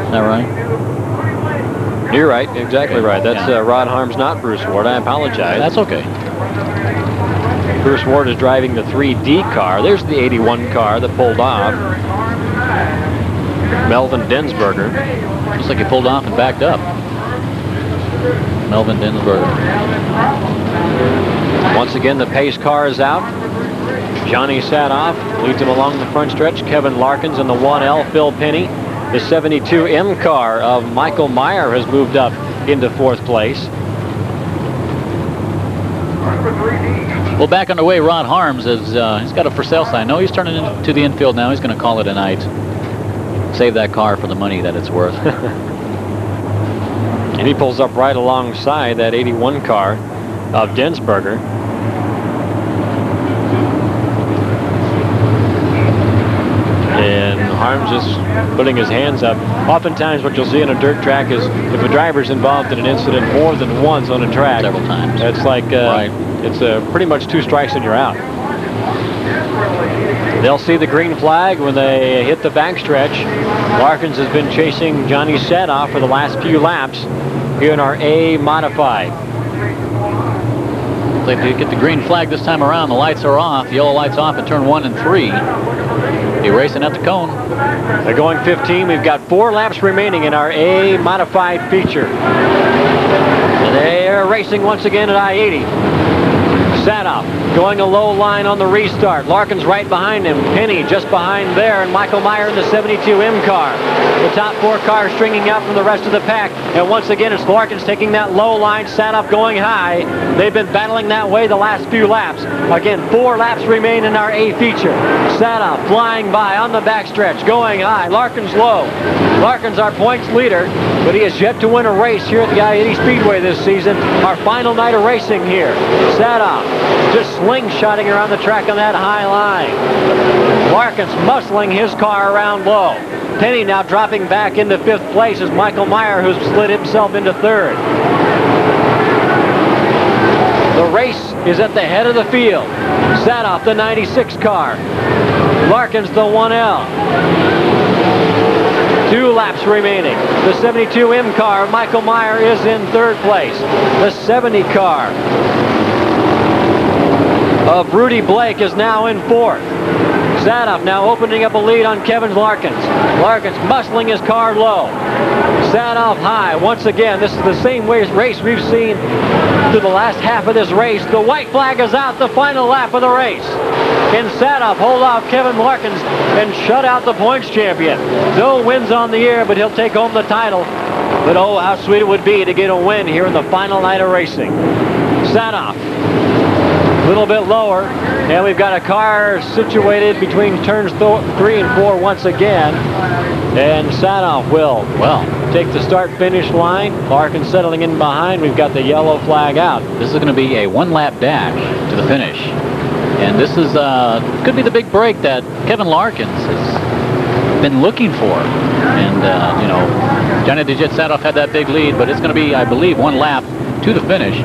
Is that right? You're right, exactly right. That's Rod Harms, not Bruce Ward. I apologize. That's okay. Bruce Ward is driving the 3D car. There's the 81 car that pulled off. Melvin Densberger. Looks like he pulled off and backed up. Melvin Densberger. Once again, the pace car is out. Johnny Sadoff leads him along the front stretch. Kevin Larkins in the 1L. Phil Penny. The 72M car of Michael Meyer has moved up into 4th place. Well, back underway, Rod Harms is he's got a for sale sign. No, he's turning into the infield now. He's going to call it a night. Save that car for the money that it's worth. And he pulls up right alongside that 81 car of Densberger. And Harms is putting his hands up. Oftentimes what you'll see on a dirt track is if a driver's involved in an incident more than once on a track. Several times. It's like, right. It's pretty much 2 strikes and you're out. They'll see the green flag when they hit the backstretch. Larkins has been chasing Johnny Sadoff for the last few laps here in our A modified. They get the green flag this time around. The lights are off. Yellow lights off at turn 1 and 3. Be racing at the cone. They're going 15. We've got 4 laps remaining in our A modified feature. They're racing once again at I80. Sadoff going a low line on the restart. Larkins right behind him. Penny just behind there. And Michael Meyer in the 72M car. The top 4 cars stringing out from the rest of the pack. And once again, it's Larkins taking that low line. Sadoff going high. They've been battling that way the last few laps. Again, 4 laps remain in our A feature. Sadoff flying by on the backstretch. Going high. Larkins low. Larkins our points leader. But he has yet to win a race here at the I80 Speedway this season. Our final night of racing here. Sadoff just slingshotting around the track on that high line. Larkins muscling his car around low. Penny now dropping back into 5th place as Michael Meyer, who's slid himself into 3rd. The race is at the head of the field. Sadoff, the 96 car. Larkins, the 1L. 2 laps remaining. The 72M car, Michael Meyer, is in 3rd place. The 70 car of Rudy Blake is now in 4th. Sadoff now opening up a lead on Kevin Larkins. Larkins muscling his car low. Sadoff high. Once again, this is the same race we've seen through the last half of this race. The white flag is out, the final lap of the race. Can Sadoff hold off Kevin Larkins and shut out the points champion? No wins on the year, but he'll take home the title. But oh, how sweet it would be to get a win here in the final night of racing. Sadoff. A little bit lower, and we've got a car situated between turns 3 and 4 once again, and Sadoff will take the start-finish line. Larkins settling in behind. We've got the yellow flag out. This is going to be a 1-lap dash to the finish, and this is could be the big break that Kevin Larkins has been looking for. And you know, Johnny the Jet Sadoff had that big lead, but it's going to be, I believe, 1 lap to the finish,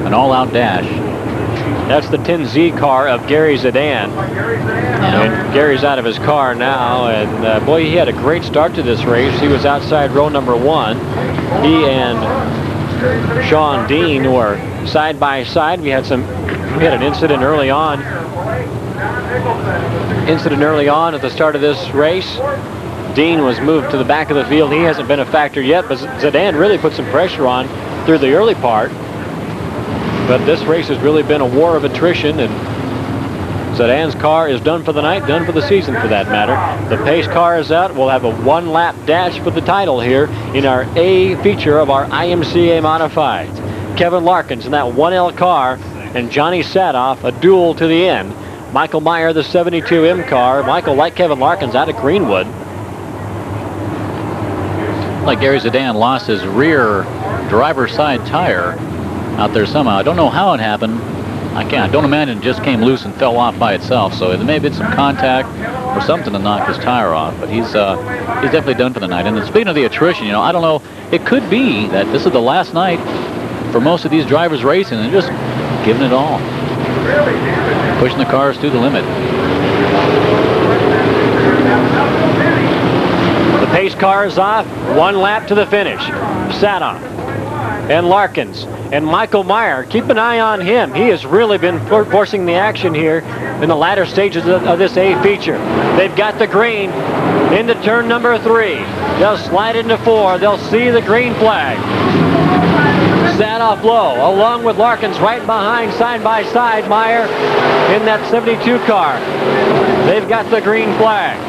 an all-out dash. That's the 10Z car of Gary Zidane. And Gary's out of his car now, and boy, he had a great start to this race. He was outside row number 1. He and Sean Dean were side by side. We had an incident early on. At the start of this race. Dean was moved to the back of the field. He hasn't been a factor yet, but Zidane really put some pressure on through the early part. But this race has really been a war of attrition, and Zidane's car is done for the night, done for the season for that matter. The pace car is out. We'll have a 1-lap dash for the title here in our A feature of our IMCA modifieds. Kevin Larkins in that 1L car, and Johnny Sadoff, a duel to the end. Michael Meyer, the 72M car. Michael, like Kevin Larkins, out of Greenwood. Like Gary Zidane lost his rear driver's side tire out there somehow. I don't know how it happened. I don't imagine it just came loose and fell off by itself. So there may have been some contact or something to knock his tire off. But he's definitely done for the night. And then speaking of the attrition, you know, I don't know. It could be that this is the last night for most of these drivers racing and just giving it all, pushing the cars to the limit. The Pace car is off. 1 lap to the finish. Sadoff and Larkins and Michael Meyer. Keep an eye on him. He has really been forcing the action here in the latter stages of this A feature. They've got the green into turn number 3. They'll slide into 4. They'll see the green flag. Sadoff low, along with Larkins right behind, side by side. Meyer in that 72 car. They've got the green flag.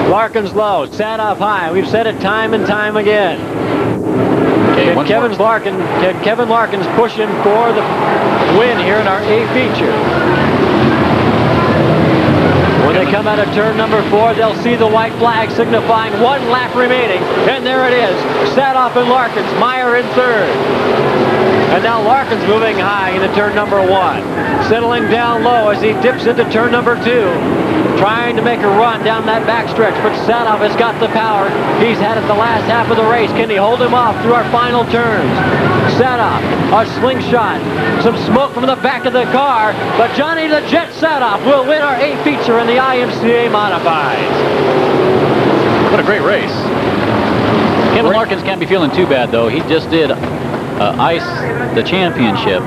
Larkins low, Sadoff high. We've said it time and time again. Can Kevin Larkins push him for the win here in our A feature? When they come out of turn number 4, they'll see the white flag signifying 1 lap remaining. And there it is. Sadoff and Larkins. Meyer in 3rd. And now Larkins moving high into turn number 1. Settling down low as he dips into turn number 2. Trying to make a run down that backstretch, but Sadoff has got the power. He's had it the last half of the race. Can he hold him off through our final turns? Sadoff, a slingshot. Some smoke from the back of the car, but Johnny the Jet Sadoff will win our A feature in the IMCA Modifieds. What a great race. Kevin Larkins can't be feeling too bad, though. He just did ice the championship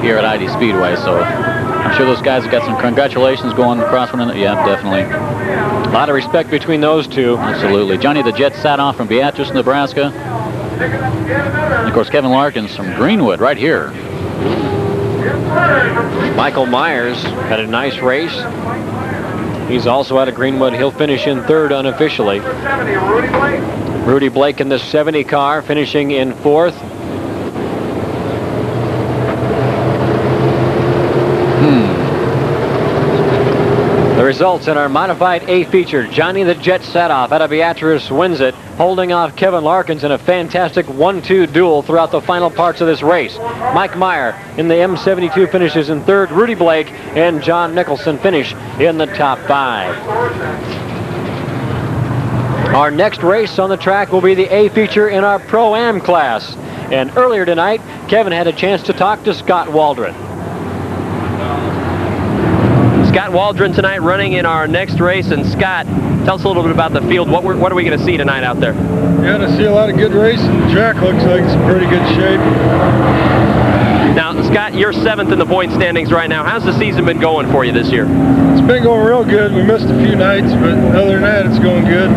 here at I80 Speedway, so I'm sure those guys have got some congratulations going across one another. Yeah, definitely. A lot of respect between those two. Absolutely. Johnny the Jet Sadoff from Beatrice, Nebraska. And of course, Kevin Larkins from Greenwood right here. Michael Myers had a nice race. He's also out of Greenwood. He'll finish in 3rd unofficially. Rudy Blake in the 70 car, finishing in 4th. The results in our modified A feature. Johnny the Jet Sadoff out of Beatrice wins it, holding off Kevin Larkins in a fantastic 1-2 duel throughout the final parts of this race. Mike Meyer in the M72 finishes in 3rd. Rudy Blake and John Nicholson finish in the top 5. Our next race on the track will be the A feature in our Pro-Am class. And earlier tonight, Kevin had a chance to talk to Scott Waldron. Scott Waldron tonight running in our next race. And Scott, tell us a little bit about the field. What are we going to see tonight out there? You're going to see a lot of good racing. The track looks like it's in pretty good shape. Now, Scott, you're 7th in the point standings right now. How's the season been going for you this year? It's been going real good. We missed a few nights, but other than that, it's going good.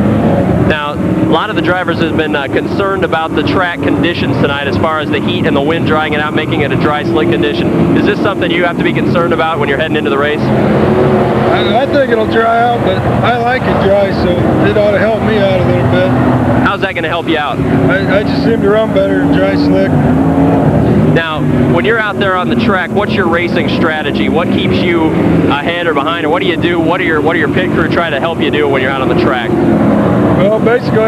Now, a lot of the drivers have been concerned about the track conditions tonight as far as the heat and the wind drying it out, making it a dry, slick condition. Is this something you have to be concerned about when you're heading into the race? I think it'll dry out, but I like it dry, so it ought to help me out a little bit. How's that going to help you out? I just seem to run better in dry, slick. Now, when you're out there on the track, what's your racing strategy? What keeps you ahead or behind, or what do you do? What do your pit crew try to help you do when you're out on the track? Well, basically,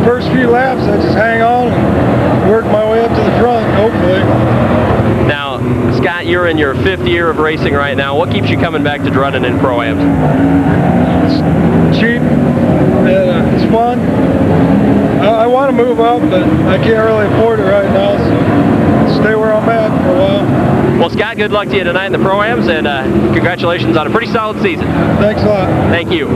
first few laps, I just hang on and work my way up to the front, hopefully. Now, Scott, you're in your 5th year of racing right now. What keeps you coming back to Drummond in Pro-Ams? It's cheap, and it's fun. I want to move up, but I can't really afford it right now, so stay where I'm at for a while. Well, Scott, good luck to you tonight in the Pro-Ams, and congratulations on a pretty solid season. Thanks a lot. Thank you.